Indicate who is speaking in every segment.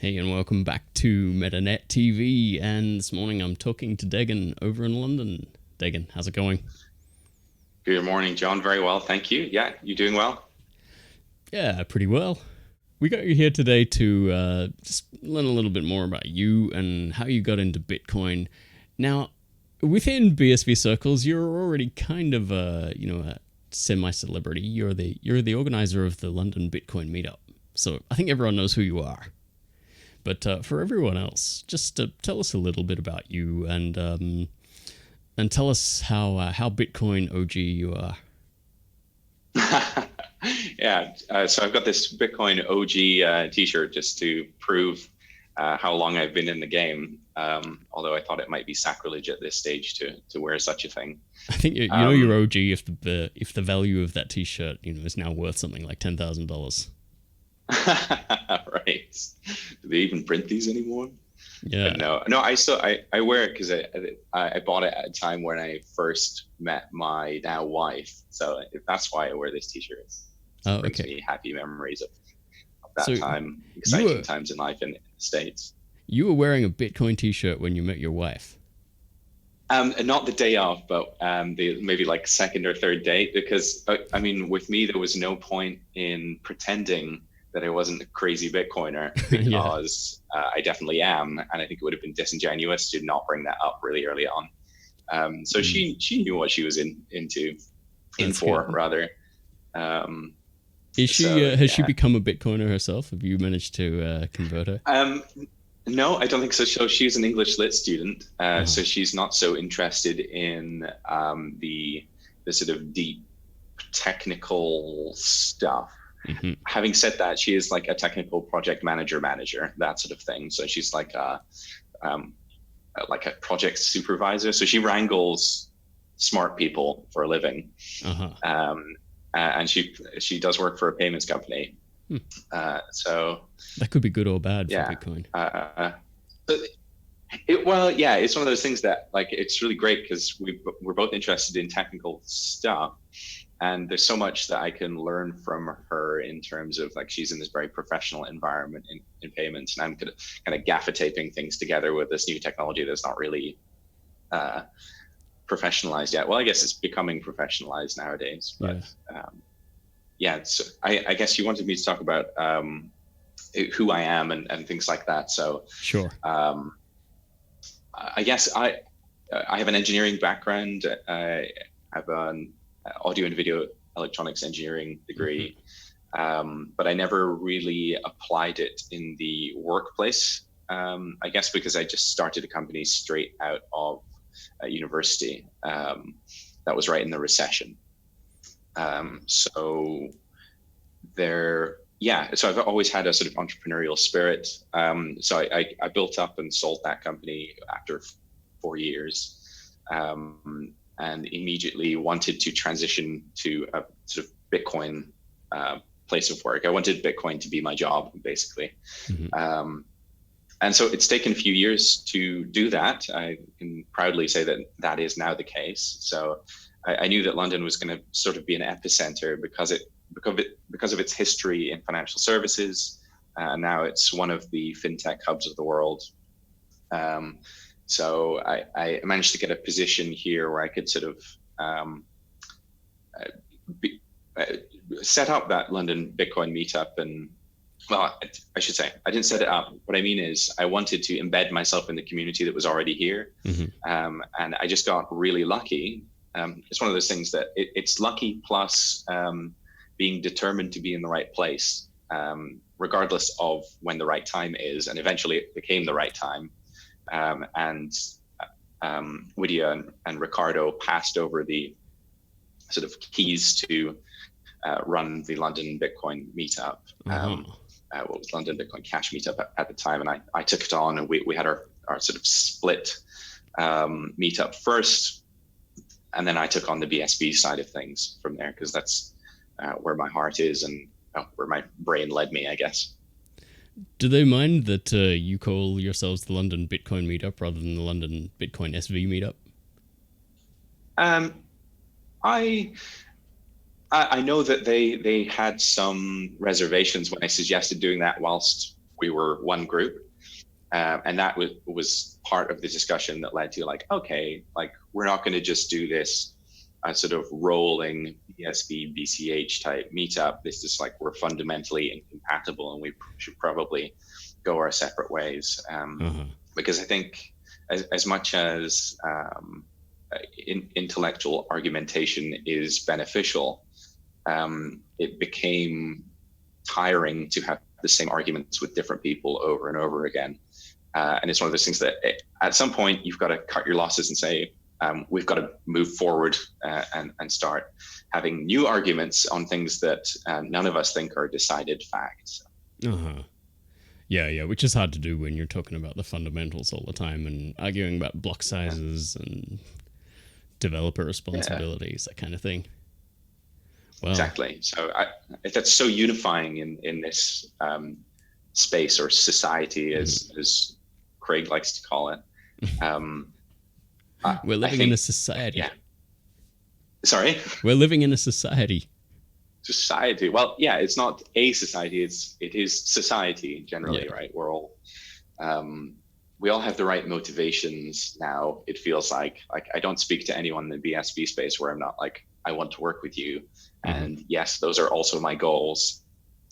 Speaker 1: Hey, and welcome back to MetaNetTV. And this morning I'm talking to Deggen over in London. Deggen, how's it going?
Speaker 2: Good morning, John. Very well, thank you. Yeah, you doing well?
Speaker 1: Yeah, pretty well. We got you here today to just learn a little bit more about you and how you got into Bitcoin. Now, within BSV circles, you're already kind of a semi-celebrity. You're the organizer of the London Bitcoin Meetup, so I think everyone knows who you are. But for everyone else, just tell us a little bit about you and tell us how Bitcoin OG you are.
Speaker 2: Yeah, so I've got this Bitcoin OG T-shirt just to prove how long I've been in the game. Although I thought it might be sacrilege at this stage to wear such a thing.
Speaker 1: I think you know you're
Speaker 2: Um,
Speaker 1: OG if the value of that T-shirt is now worth something like $10,000.
Speaker 2: right? Do they even print these anymore?
Speaker 1: Yeah.
Speaker 2: But no, I wear it because I bought it at a time when I first met my now wife. So that's why I wear this T-shirt. It
Speaker 1: Oh,
Speaker 2: brings
Speaker 1: okay.
Speaker 2: me happy memories of
Speaker 1: So
Speaker 2: that time,
Speaker 1: you
Speaker 2: exciting
Speaker 1: were
Speaker 2: times in life in the States.
Speaker 1: you were wearing a Bitcoin T-shirt when you met your wife.
Speaker 2: And not the day of, but the maybe like second or third date, because I mean, with me, there was no point in pretending that I wasn't a crazy Bitcoiner
Speaker 1: Yeah,
Speaker 2: because I definitely am, and I think it would have been disingenuous to not bring that up really early on. So
Speaker 1: mm,
Speaker 2: she knew what she was in
Speaker 1: that's good.
Speaker 2: for rather. Um,
Speaker 1: Is she
Speaker 2: so
Speaker 1: has she
Speaker 2: yeah.
Speaker 1: become a Bitcoiner herself? Have you managed to convert her?
Speaker 2: Um, No, I don't think so. So she's an English lit student,
Speaker 1: Uh-huh.
Speaker 2: so she's not so interested in the sort of deep technical stuff.
Speaker 1: Hmm.
Speaker 2: Having said that, she is like a technical project manager, that sort of thing. So she's um, like a project supervisor. So she wrangles smart people for a living,
Speaker 1: Uh-huh.
Speaker 2: um, and she does work for a payments company.
Speaker 1: Hmm.
Speaker 2: So
Speaker 1: That could be good or bad for
Speaker 2: yeah.
Speaker 1: Bitcoin.
Speaker 2: Uh, but well, yeah, it's one of those things that like it's really great because we're both interested in technical stuff, and there's so much that I can learn from her in terms of like she's in this very professional environment in payments, and I'm kind of gaffer taping things together with this new technology that's not really uh, professionalized yet. Well, I guess it's becoming professionalized nowadays,
Speaker 1: Yeah.
Speaker 2: but yeah, I guess you wanted me to talk about who I am and things like that. So
Speaker 1: Sure.
Speaker 2: um, I guess I have an engineering background. I have an audio and video electronics engineering
Speaker 1: Hmm.
Speaker 2: degree, but I never really applied it in the workplace. I guess because I just started a company straight out of university. That was right in the recession. So yeah. So I've always had a sort of entrepreneurial spirit. So I built up and sold that company after 4 years, and immediately wanted to transition to a sort of Bitcoin place of work. I wanted Bitcoin to be my job, basically.
Speaker 1: Hmm.
Speaker 2: Um, and so it's taken a few years to do that. I can proudly say that that is now the case. So I knew that London was going to sort of be an epicenter because of its history in financial services. Now it's one of the fintech hubs of the world. Um, so I managed to get a position here where I could sort of um, uh, be, uh, set up that London Bitcoin meetup. And well, I should say I didn't set it up. What I mean is I wanted to embed myself in the community that was already here,
Speaker 1: Hmm.
Speaker 2: and I just got really lucky. It's one of those things that it's lucky plus being determined to be in the right place, regardless of when the right time is. And eventually it became the right time. And Widia and Ricardo passed over the sort of keys to run the London Bitcoin meetup.
Speaker 1: Uh-huh.
Speaker 2: What was London Bitcoin Cash meetup at the time, and I took it on, and we had our sort of split meetup first, and then I took on the BSV side of things from there because that's where my heart is and where my brain led me, I guess.
Speaker 1: Do they mind that you call yourselves the London Bitcoin Meetup rather than the London Bitcoin SV Meetup?
Speaker 2: Um, I I know that they had some reservations when I suggested doing that whilst we were one group. And that was part of the discussion that led to like, okay, like we're not going to just do this sort of rolling BSV, BCH type meetup. This is like we're fundamentally incompatible and we should probably go our separate ways. Because I think as much as intellectual argumentation is beneficial, it became tiring to have the same arguments with different people over and over again. And it's one of those things that at some point you've got to cut your losses and say, we've got to move forward and start having new arguments on things that none of us think are decided facts.
Speaker 1: Yeah, which is hard to do when you're talking about the fundamentals all the time and arguing about block sizes and developer responsibilities, that kind of thing. Well,
Speaker 2: exactly. So that's so unifying in this space or society, as Craig likes to call it.
Speaker 1: We're living in a society.
Speaker 2: Yeah. Sorry?
Speaker 1: We're living in a society.
Speaker 2: Society. Well, yeah, it's not a society. It is society generally, right? We're all, we all have the right motivations now. It feels like I don't speak to anyone in the BSV space where I'm not like, I want to work with you. And yes, those are also my goals.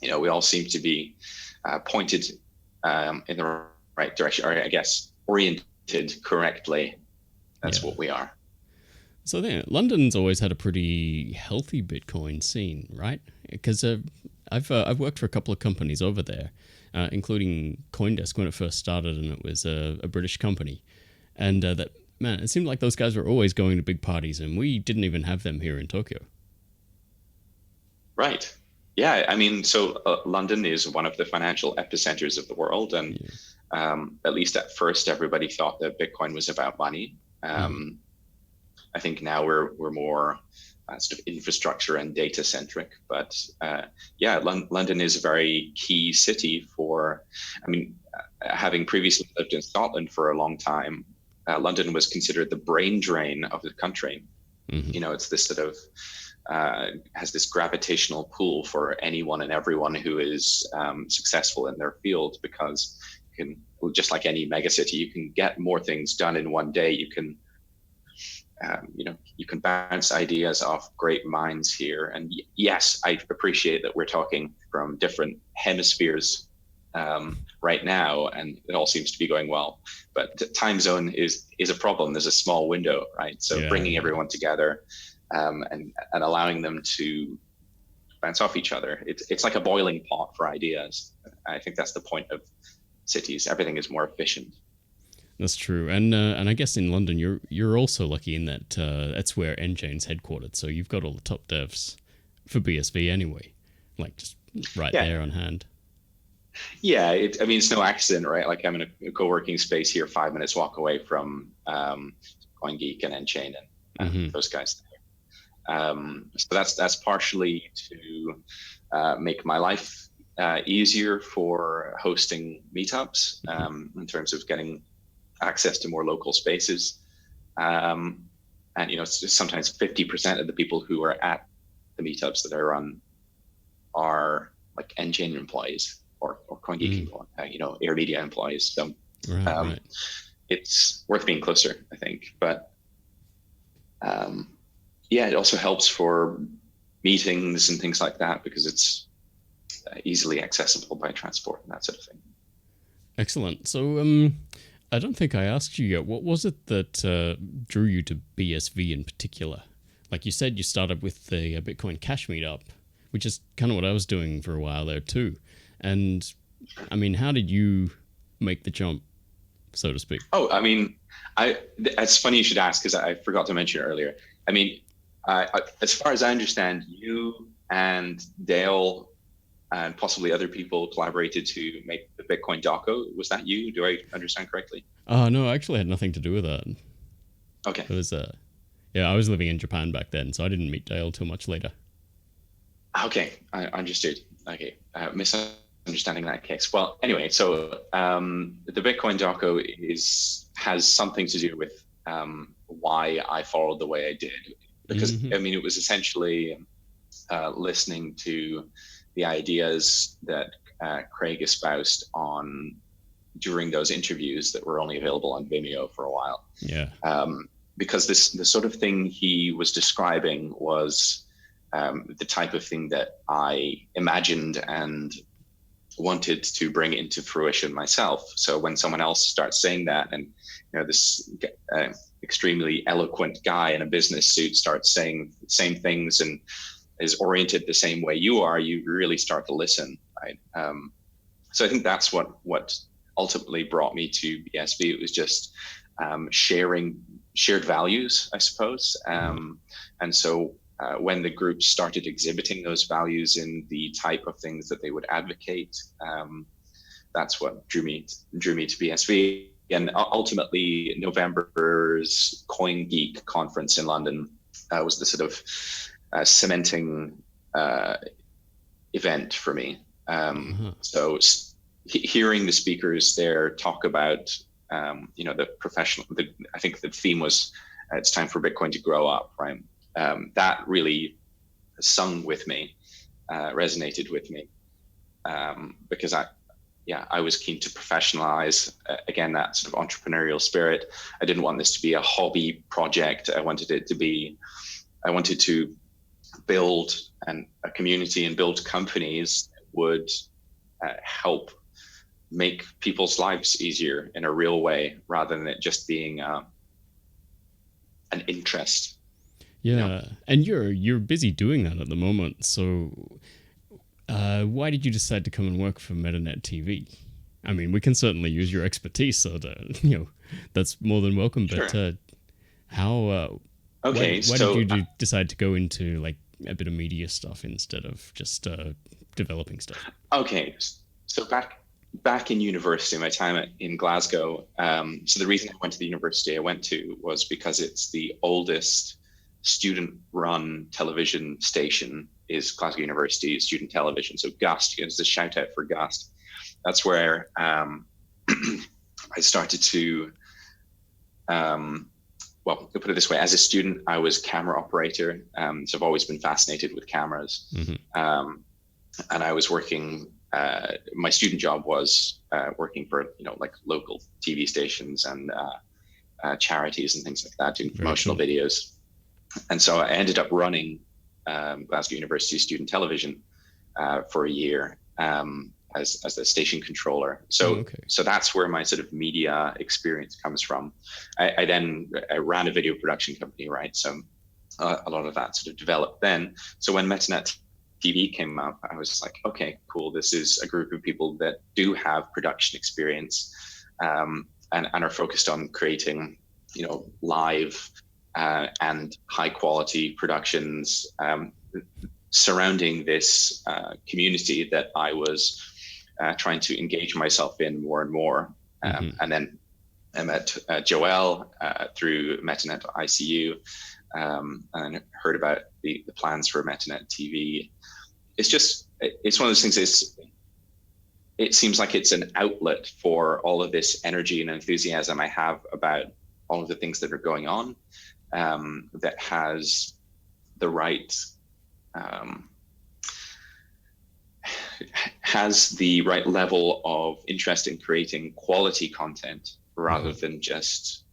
Speaker 2: We all seem to be pointed in the right direction, or I guess oriented correctly. That's what we are.
Speaker 1: So London's always had a pretty healthy Bitcoin scene, right? Because I've worked for a couple of companies over there, including CoinDesk when it first started, and it was a British company. And it seemed like those guys were always going to big parties, and we didn't even have them here in Tokyo.
Speaker 2: Right. Yeah. I mean, so London is one of the financial epicenters of the world, and at least at first, everybody thought that Bitcoin was about money. I think now we're more sort of infrastructure and data centric, but London is a very key city for. I mean, having previously lived in Scotland for a long time, London was considered the brain drain of the country. It's this sort of has this gravitational pull for anyone and everyone who is successful in their field, because you can, just like any megacity, you can get more things done in one day. You can you can bounce ideas off great minds here. And yes, I appreciate that we're talking from different hemispheres right now, and it all seems to be going well. But time zone is a problem. There's a small window, right? So bringing everyone together and allowing them to bounce off each other. It's like a boiling pot for ideas. I think that's the point of cities. Everything is more efficient.
Speaker 1: That's true, and I guess in London you're also lucky in that that's where nChain's headquartered. So you've got all the top devs for BSV anyway, like just right there on hand.
Speaker 2: Yeah, it's no accident, right? Like I'm in a co-working space here, 5 minutes walk away from CoinGeek and nChain and those guys there. So that's partially to make my life easier for hosting meetups in terms of getting access to more local spaces. And sometimes 50% of the people who are at the meetups that I run are like nChain employees or CoinGeek Air Media employees. So it's worth being closer, I think. But it also helps for meetings and things like that, because it's easily accessible by transport and that sort of thing.
Speaker 1: Excellent. So I don't think I asked you yet, what was it that drew you to BSV in particular? Like you said, you started with the Bitcoin Cash meetup, which is kind of what I was doing for a while there too. And I mean, how did you make the jump, so to speak?
Speaker 2: Oh, I mean, it's funny you should ask, because I forgot to mention earlier. I mean, as far as I understand, you and Dale and possibly other people collaborated to make the Bitcoin Doco. Was that you? Do I understand correctly?
Speaker 1: No, I actually had nothing to do with that.
Speaker 2: Okay.
Speaker 1: It was, I was living in Japan back then, so I didn't meet Dale too much later.
Speaker 2: Okay, I understood. Okay, misunderstanding that case. Well, anyway, so the Bitcoin Doco has something to do with why I followed the way I did. Because, I mean, it was essentially listening to the ideas that Craig espoused during those interviews that were only available on Vimeo for a while.
Speaker 1: Yeah.
Speaker 2: Because the sort of thing he was describing was the type of thing that I imagined and wanted to bring into fruition myself. So when someone else starts saying that, and this extremely eloquent guy in a business suit starts saying the same things and is oriented the same way you are, you really start to listen, right? So I think that's what ultimately brought me to BSV. It was just shared values, I suppose. And so when the group started exhibiting those values in the type of things that they would advocate, that's what drew me to BSV. And ultimately, November's Coin Geek conference in London was the sort of cementing event for me. So hearing the speakers there talk about the professional, I think the theme was it's time for Bitcoin to grow up, right? That really sung with me, resonated with me, because I was keen to professionalize, again, that sort of entrepreneurial spirit. I didn't want this to be a hobby project. I wanted to build a community and build companies that would help make people's lives easier in a real way, rather than it just being an interest.
Speaker 1: Yeah, and you're busy doing that at the moment. So why did you decide to come and work for MetaNetTV? I mean, we can certainly use your expertise, so that's more than welcome. But
Speaker 2: Sure.
Speaker 1: how?
Speaker 2: Okay,
Speaker 1: why did you decide to go into like a bit of media stuff instead of just developing stuff?
Speaker 2: Okay, so back in university, my time in Glasgow. So the reason I went to the university I went to was because it's the oldest student-run television station is Glasgow University Student Television. So GUST is the shout out for GUST. That's where I started to, well, to put it this way, as a student, I was camera operator. So I've always been fascinated with cameras. And I was working, my student job was working for, like local TV stations and charities and things like that, doing promotional videos. And so I ended up running Glasgow University Student Television for a year as the station controller. So that's where my sort of media experience comes from. I then ran a video production company, right? So a lot of that sort of developed then. So when MetaNet TV came up, I was like, okay, cool. This is a group of people that do have production experience and are focused on creating, live and high quality productions surrounding this community that I was trying to engage myself in more and more. And then I met Joel through MetaNet ICU and heard about the plans for MetaNet TV. It's one of those things. It seems like it's an outlet for all of this energy and enthusiasm I have about all of the things that are going on, that has the right level of interest in creating quality content rather than just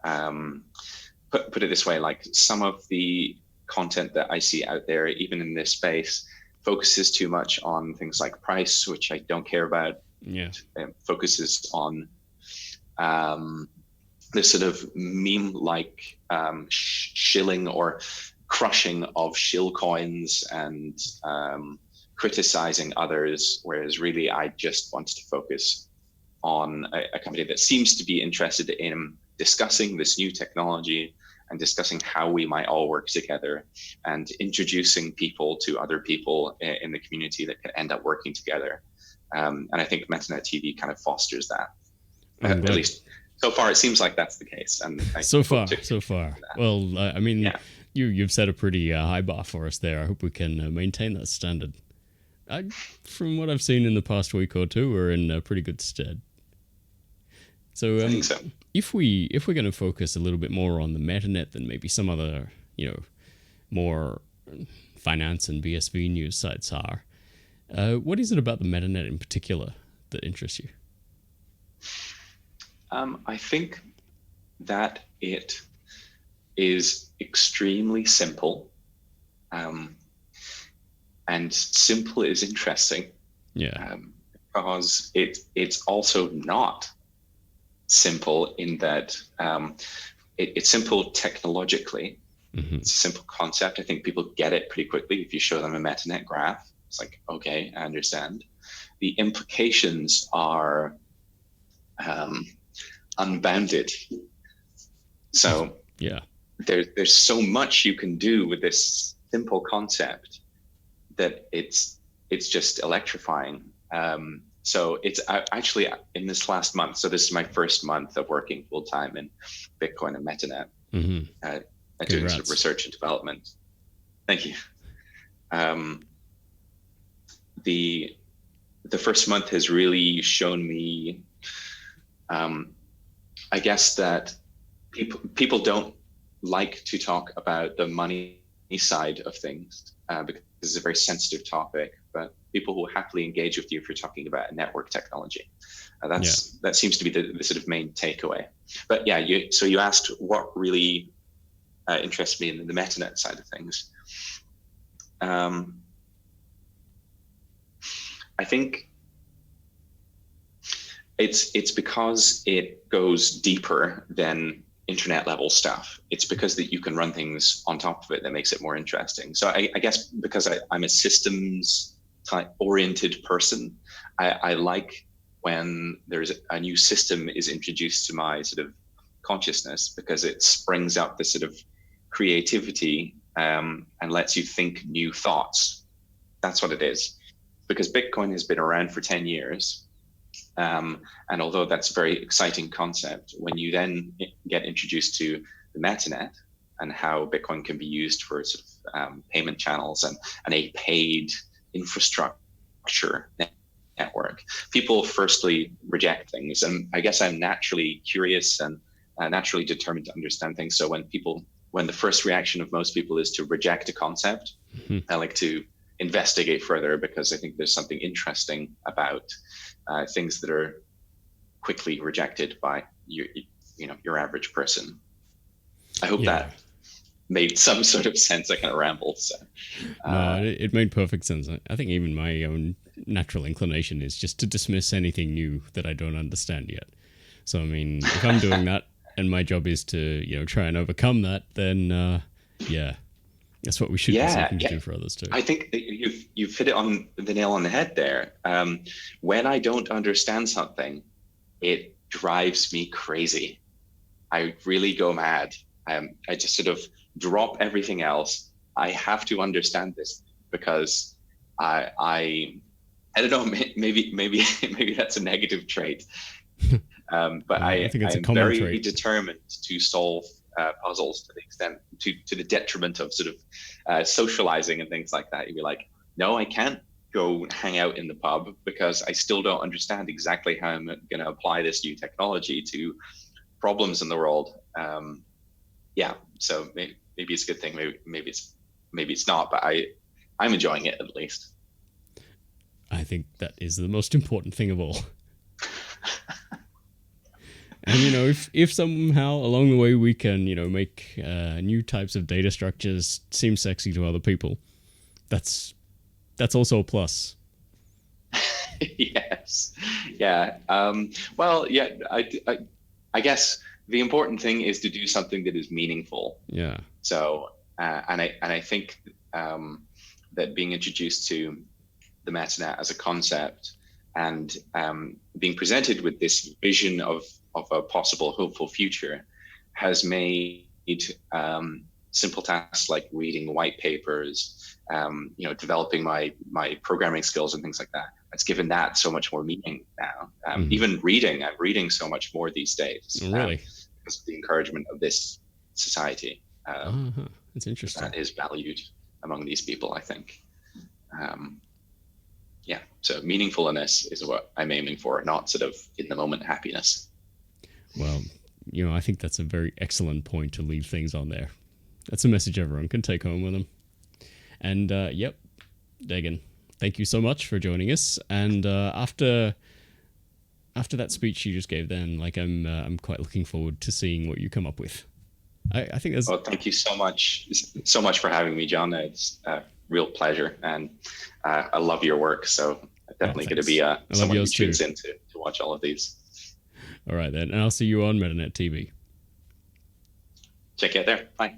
Speaker 2: put it this way, like some of the content that I see out there, even in this space, focuses too much on things like price, which I don't care about. It focuses on this sort of meme-like shilling or crushing of shill coins and criticizing others, whereas really I just wanted to focus on a company that seems to be interested in discussing this new technology and discussing how we might all work together and introducing people to other people in the community that can end up working together. And I think MetaNet TV kind of fosters that. At least so far, it seems like that's the case. And
Speaker 1: so far. Well, I mean, you've set a pretty high bar for us there. I hope we can maintain that standard. From what I've seen in the past week or two, we're in pretty good stead. So,
Speaker 2: I think so.
Speaker 1: If we're going to focus a little bit more on the MetaNet than maybe some other, more finance and BSV news sites are, What is it about the MetaNet in particular that interests you?
Speaker 2: I think that it is extremely simple, and simple is interesting.
Speaker 1: Yeah.
Speaker 2: Because it's also not simple in that it's simple technologically.
Speaker 1: Mm-hmm.
Speaker 2: It's a simple concept. I think people get it pretty quickly. If you show them a MetaNet graph, it's like, okay, I understand. The implications are unbounded. So
Speaker 1: yeah,
Speaker 2: there's so much you can do with this simple concept that it's just electrifying. So it's actually in this last month. So this is my first month of working full time in Bitcoin and MetaNet, doing sort of research and development. Thank you. The first month has really shown me, I guess, that people don't like to talk about the money side of things because it's a very sensitive topic, but people will happily engage with you if you're talking about a network technology. That seems to be the sort of main takeaway. But yeah, you asked what really interests me in the MetaNet side of things. I think it's because it goes deeper than internet level stuff. It's because that you can run things on top of it that makes it more interesting. So I guess because I'm a systems type oriented person, I like when there's a new system is introduced to my sort of consciousness, because it springs up the sort of creativity and lets you think new thoughts. That's what it is. Because Bitcoin has been around for 10 years. And although that's a very exciting concept, when you then get introduced to the MetaNet and how Bitcoin can be used for sort of payment channels and a paid infrastructure network, people firstly reject things. And I guess I'm naturally curious and naturally determined to understand things. So when the first reaction of most people is to reject a concept, I like to investigate further, because I think there's something interesting about things that are quickly rejected by your average person. I hope that made some sort of sense. I kind of rambled. So.
Speaker 1: No, it made perfect sense. I think even my own natural inclination is just to dismiss anything new that I don't understand yet. So I mean, if I'm doing that and my job is to try and overcome that, then that's what we should be seeking to do for others too.
Speaker 2: I think that you've hit it on the nail on the head there. When I don't understand something, it drives me crazy. I really go mad. I just sort of drop everything else. I have to understand this, because I don't know. Maybe that's a negative trait. But I think it's a common trait. Very determined to solve puzzles to the extent to the detriment of sort of socializing and things like that. You'd be like, no, I can't go hang out in the pub because I still don't understand exactly how I'm going to apply this new technology to problems in the world. So maybe it's a good thing. Maybe it's not. But I'm enjoying it, at least.
Speaker 1: I think that is the most important thing of all. And if somehow along the way we can make new types of data structures seem sexy to other people, that's also a plus.
Speaker 2: Yes. Yeah. I guess the important thing is to do something that is meaningful.
Speaker 1: Yeah.
Speaker 2: So and I think that being introduced to the MetaNet as a concept and being presented with this vision of a possible hopeful future has made simple tasks like reading white papers, developing my programming skills and things like that. It's given that so much more meaning now. Even reading, I'm reading so much more these days.
Speaker 1: Really?
Speaker 2: Because of the encouragement of this society.
Speaker 1: That's interesting.
Speaker 2: That is valued among these people, I think. So meaningfulness is what I'm aiming for, not sort of in the moment happiness.
Speaker 1: Well, I think that's a very excellent point to leave things on there. That's a message everyone can take home with them. And, Deggen, thank you so much for joining us. And after that speech you just gave, then like I'm quite looking forward to seeing what you come up with. I think there's.
Speaker 2: Well, thank you so much for having me, John. It's a real pleasure, and I love your work. So I'm definitely going to be someone who tunes in to watch all of these.
Speaker 1: All right then, and I'll see you on MetaNetTV.
Speaker 2: Check you out there. Bye.